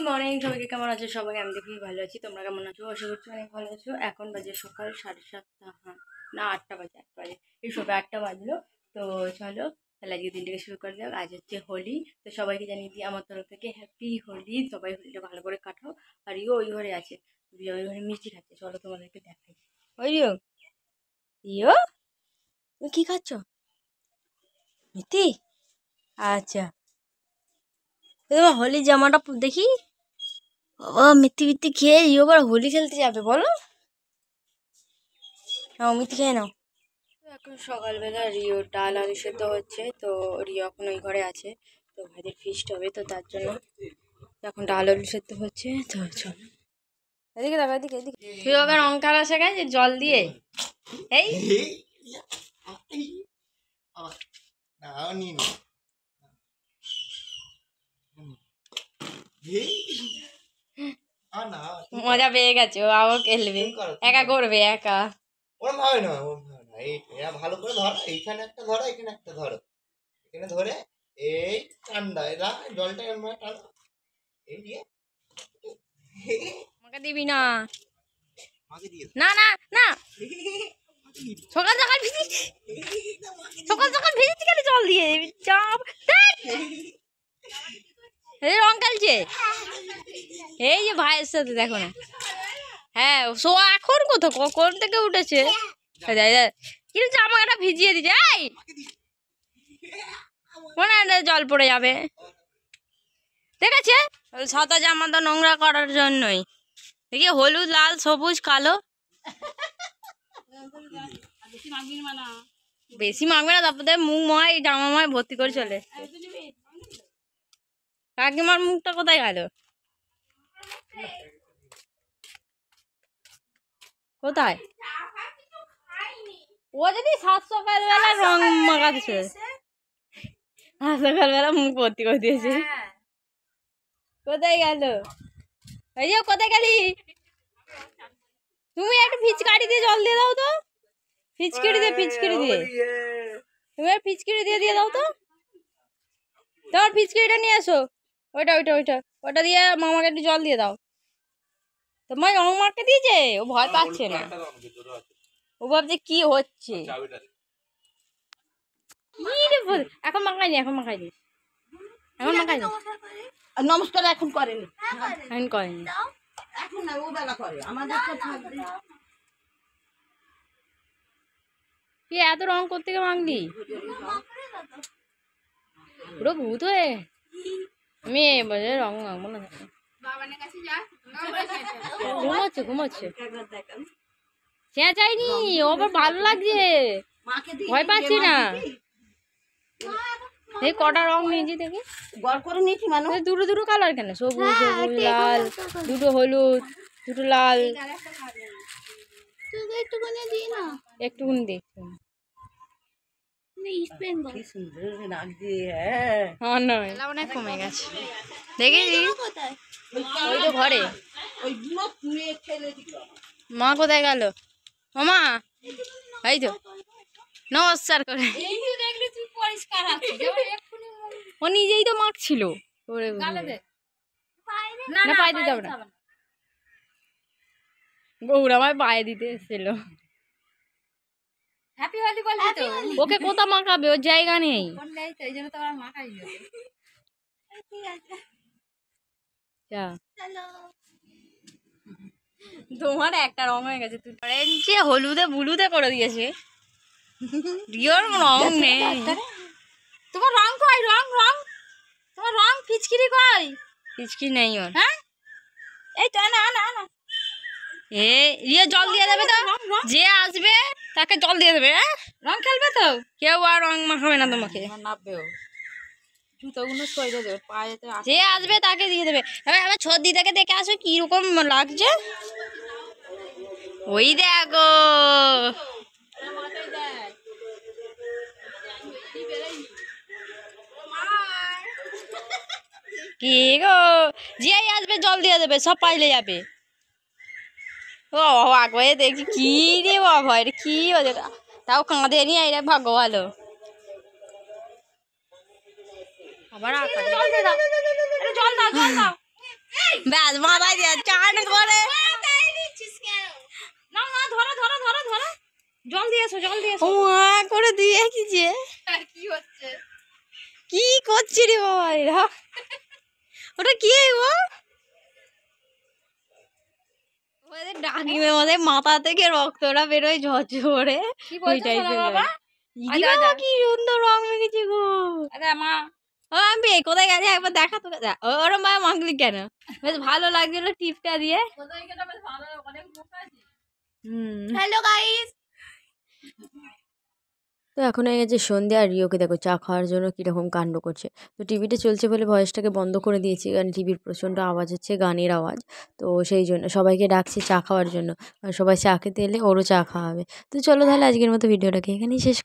Morning, সবাইকে কেমন আছো? সবাই আমি দেখি ভালো আছি। তোমরা কেমন আছো? আশা করছি অনেক ভালো আছো। এখন বাজে সকাল 7:30, হ্যাঁ না 8টা বাজে, 8 বাজে, এই সবে 8টা বাজলো। তো চলো তাহলে আজকে দিনটাকে শুরু করা যাক। আজ হচ্ছে হোলি। তো সবাইকে জানিয়ে দিই আমার তরফ থেকে হ্যাপি হোলি। সবাই হোলিটা ভালো করে কাটাও। আর ওই ঘরে আছে, ওই ঘরে মিষ্টি খাচ্ছে। চলো তোমাদেরকে দেখাই। ওই ইয়ো তুমি কি খাচ্ছ? মিষ্টি? আচ্ছা, তোমার হোলি জামাটা দেখি। বাবা মিথ্যি মিথ্যি খেয়ে আবার হোলি খেলতে যাবে বলো? নাও মিথ্যি খেয়ে নাও। এখন সকালবেলা রিও ডাল আলু সেদ্ধ হচ্ছে। তো রিও এখন ওই ঘরে আছে। তো ভাইদের ফিস্ট হবে, তো তার জন্য এখন ডাল আলু সেদ্ধ হচ্ছে। তো চলো এদিকে দেখো, এদিকে এদিকে। তুই ওকে লঙ্কা রসে গেছে জল দিয়ে। এই মজা পেয়ে গেছে, ও আবার খেলবে, একা করবে একা। ওরম ভাবে না, ওরম ভাবে না। এরা ভালো করে ধরো, এইখানে একটা ধরো, এখানে একটা ধরো, এখানে ধরে এই ঠান্ডা এরা জলটা এমন টানো, এই দিয়ে আমাকে দিবি না, না না না। সকাল সকাল ভিজি, সকাল সকাল ভিজিতে গেলে জল দিয়ে চাপ রং খেলছে। এই যে ভাইয়ের সাথে দেখো না, হ্যাঁ সো এখন কোথাও কখন থেকে উঠেছে, কিন্তু জামাটা ভিজিয়ে দিচ্ছে। এই মনে হয় জল পড়ে যাবে, দেখেছে? সাদা জামাটা নোংরা করার জন্যই। দেখি হলুদ লাল সবুজ কালো, বেশি মাখবে না, তারপরে মুখ ময় জামা ময় ভর্তি করে চলে এসছে। কাকিমার মুখটা কোথায় গেল? কোথায়? ও যদি সাত সকালবেলা রং মাখাচ্ছে, সকালবেলা মুখ ভর্তি করে দিয়েছে। কোথায় গেল? এই যে কোথায় গেলি? তুমি একটু ফিচকারি দিয়ে জল দিয়ে দাও তো, ফিচকারি দিয়ে, ফিচকারি দিয়ে, তুমি ফিচকারি দিয়ে দিয়ে দাও তো। তোমার ফিচকারিটা নিয়ে এসো, ওইটা ওইটা ওইটা ওটা দিয়ে মামাকে একটু জল দিয়ে দাও। তোমার রং মারকে দিয়েছে, ও ভয় পাচ্ছে না, ও ভাবছে কি হচ্ছে। এখন মাখাইনি, এখন মাখাইনি, এখন মাখাইনি, নমস্কার এখন করেনি, এখন করেনি। এখন না ও বেলা করে আমাদের তো থাকবে। কি এত রং করতে গিয়ে মাখলি? পুরো ভূত হয়ে আমি এবারে রং মাখবো না। ঘুমাচ্ছে ঘুমাচ্ছে, চেঁচাইনি, ও আবার ভালো লাগছে, ভয় পাচ্ছি না। এই কটা রং নিয়েছি দেখি, গড় করে নিয়েছি মানুষ। দুটো দুটো কালার কেন? সবুজ সবুজ লাল, দুটো হলুদ, দুটো লাল, একটুখানি দিই না, একটুখানি দেখছি। কি সুন্দর লাগছে। হ্যাঁ আমার নয়, অনেক কমে গেছে দেখেছি। ওই তো ঘরে। ওই মেয়ে ছেলে দিল। মা কোথায় গেল? মামা এই তো নমস্কার করে, ও নিজেই তো মাখছিল। না পায়ে দিতে হবে না, গৌর আমায় পায়ে দিতে এসেছিল। ওকে কোথা মাখাবে, ওর জায়গা নেই। তোমার একটা রং হয়ে গেছে, তুই অরেঞ্জে হলুদে বুলুদে করে দিয়েছে, রিওর রং নেই। তোমার রং কই? রং রং তোমার রং ফিচকিরি কই? ফিচকিরি নেই ওর। হ্যাঁ এই তো না না না, এ রিয়া জল দিয়ে দেবে তো, যে আসবে তাকে জল দিয়ে দেবে। হ্যাঁ রং খেলবে তো, কেউ আর রং মাখাবে না তোমাকে, নামবেও জুতোগুলো সইয়ে দেবে পায়েতে, যে আসবে তাকে দিয়ে দেবে। এবার আবার ছর্দি থেকে দেখে আসো কি রকম লাগছে। ওই দেখো কি গো, যে আসবে জল দিয়ে দেবে, সব পাইলে যাবে। ও আগে দেখি কি রে বাবা, এটা কি হচ্ছে? তাও কাঁদে নি, এটা ভাগ্য ভালো। আবার জল দাও, জল দাও, জল দাও। ব্যাস মাথায় দিয়ে চান করে না না ধরো ধরো ধরো ধরো জল দিয়েছো ও মা করে দিয়ে কি যে কি হচ্ছে কি করছে রে বাবা এরা ওটা কি গো ওদের ডাকিমের মধ্যে মাথা থেকে রক্তটা বেরোয় ঝরঝরে ওই টাইপের কি সুন্দর রং মেখেছে গো মা ও আমি কোথায় গেছে একবার দেখা তো ওরম ভাবে মাখলি কেন বেশ ভালো লাগছিল টিপটা দিয়ে হ্যালো গাইস তো এখন হয়ে গেছে সন্ধ্যে আর রিওকে দেখো চা খাওয়ার জন্য কীরকম কাণ্ড করছে তো টিভিটা চলছে বলে ভয়েসটাকে বন্ধ করে দিয়েছি কারণ টিভির প্রচণ্ড আওয়াজ হচ্ছে গানের আওয়াজ তো সেই জন্য সবাইকে ডাকছি চা খাওয়ার জন্য আর সবাই চা খেতে এলে ওরও চা খাওয়াবে তো চলো তাহলে আজকের মতো ভিডিওটাকে এখানেই শেষ